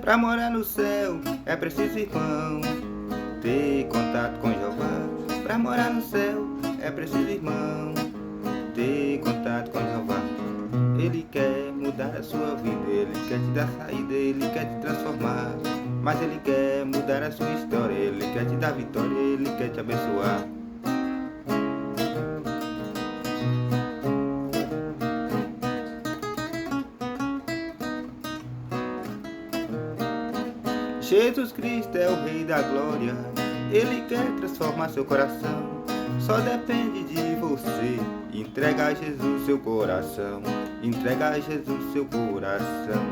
Pra morar no céu é preciso, irmão, ter contato com Jeová. Pra morar no céu é preciso, irmão, ter contato com Jeová. Ele quer mudar a sua vida, ele quer te dar saída, ele quer te transformar. Mas ele quer mudar a sua história, ele quer te dar vitória, ele quer te abençoar. Jesus Cristo é o Rei da Glória, Ele quer transformar seu coração. Só depende de você entregar a Jesus seu coração. Entregar a Jesus seu coração.